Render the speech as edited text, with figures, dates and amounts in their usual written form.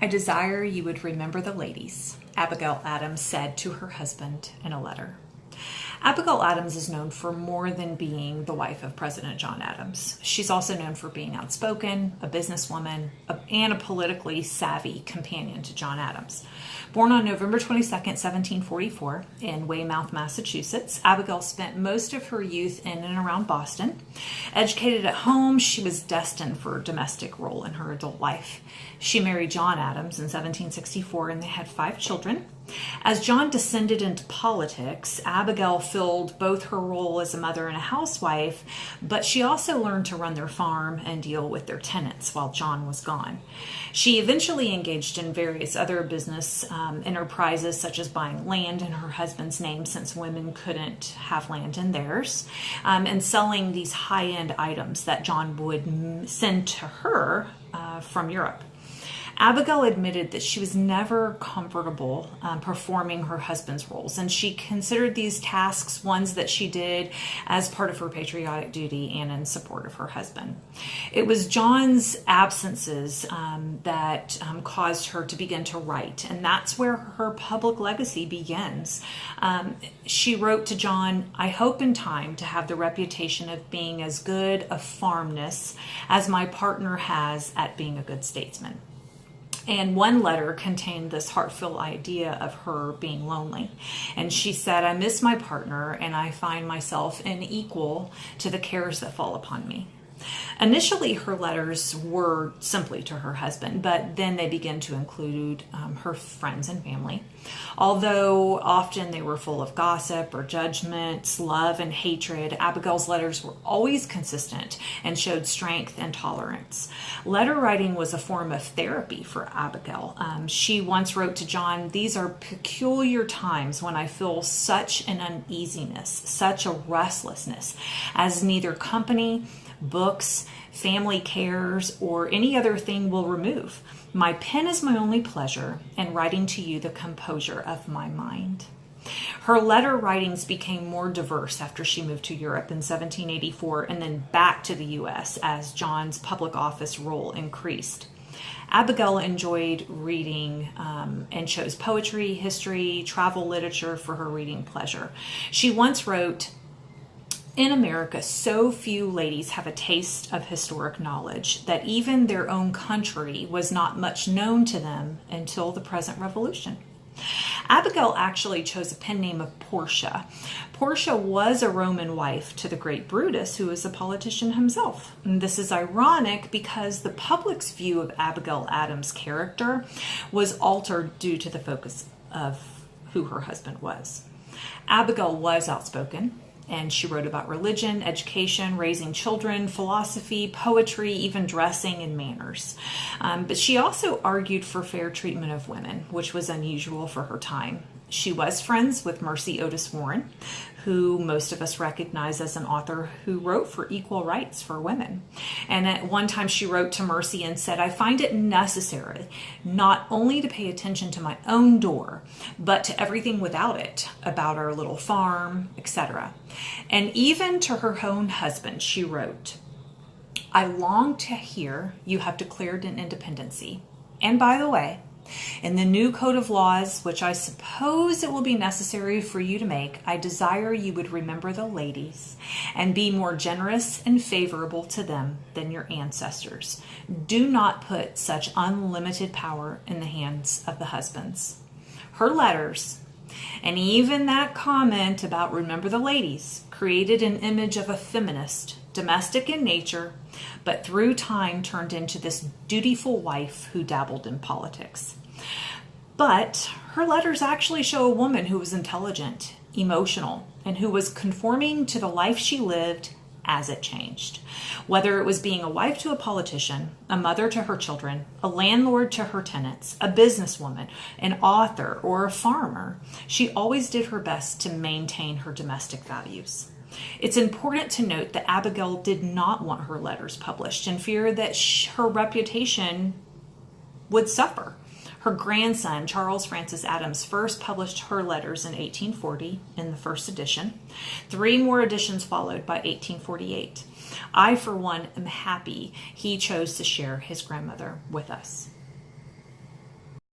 I desire you would remember the ladies, Abigail Adams said to her husband in a letter. Abigail Adams is known for more than being the wife of President John Adams. She's also known for being outspoken, a businesswoman, and a politically savvy companion to John Adams. Born on November 22, 1744, in Weymouth, Massachusetts, Abigail spent most of her youth in and around Boston. Educated at home, she was destined for a domestic role in her adult life. She married John Adams in 1764, and they had 5 children. As John descended into politics, Abigail filled both her role as a mother and a housewife, but she also learned to run their farm and deal with their tenants while John was gone. She eventually engaged in various other business enterprises, such as buying land in her husband's name, since women couldn't have land in theirs, and selling these high-end items that John would send to her from Europe. Abigail admitted that she was never comfortable performing her husband's roles, and she considered these tasks ones that she did as part of her patriotic duty and in support of her husband. It was John's absences that caused her to begin to write, and that's where her public legacy begins. She wrote to John, "I hope in time to have the reputation of being as good a farmness as my partner has at being a good statesman." And one letter contained this heartfelt idea of her being lonely. And she said, "I miss my partner, and I find myself unequal to the cares that fall upon me." Initially, her letters were simply to her husband, but then they began to include her friends and family. Although often they were full of gossip or judgments, love and hatred, Abigail's letters were always consistent and showed strength and tolerance. Letter writing was a form of therapy for Abigail. She once wrote to John, "These are peculiar times when I feel such an uneasiness, such a restlessness, as neither company, books, family cares, or any other thing will remove. My pen is my only pleasure, and writing to you the composure of my mind." Her letter writings became more diverse after she moved to Europe in 1784 and then back to the U.S. as John's public office role increased. Abigail enjoyed reading and chose poetry, history, travel literature for her reading pleasure. She once wrote, "In America, so few ladies have a taste of historic knowledge that even their own country was not much known to them until the present revolution." Abigail actually chose a pen name of Portia. Portia was a Roman wife to the great Brutus, who was a politician himself. And this is ironic because the public's view of Abigail Adams' character was altered due to the focus of who her husband was. Abigail was outspoken, and she wrote about religion, education, raising children, philosophy, poetry, even dressing and manners. But she also argued for fair treatment of women, which was unusual for her time. She was friends with Mercy Otis Warren, who most of us recognize as an author who wrote for equal rights for women. And at one time she wrote to Mercy and said, "I find it necessary not only to pay attention to my own door, but to everything without it, about our little farm, etc." And even to her own husband, she wrote, "I long to hear you have declared an independency. And by the way, in the new code of laws, which I suppose it will be necessary for you to make, I desire you would remember the ladies and be more generous and favorable to them than your ancestors. Do not put such unlimited power in the hands of the husbands." Her letters, and even that comment about remember the ladies, created an image of a feminist, domestic in nature, but through time turned into this dutiful wife who dabbled in politics. But her letters actually show a woman who was intelligent, emotional, and who was conforming to the life she lived as it changed. Whether it was being a wife to a politician, a mother to her children, a landlord to her tenants, a businesswoman, an author, or a farmer, she always did her best to maintain her domestic values. It's important to note that Abigail did not want her letters published in fear that her reputation would suffer. Her grandson, Charles Francis Adams, first published her letters in 1840 in the first edition. 3 more editions followed by 1848. I, for one, am happy he chose to share his grandmother with us.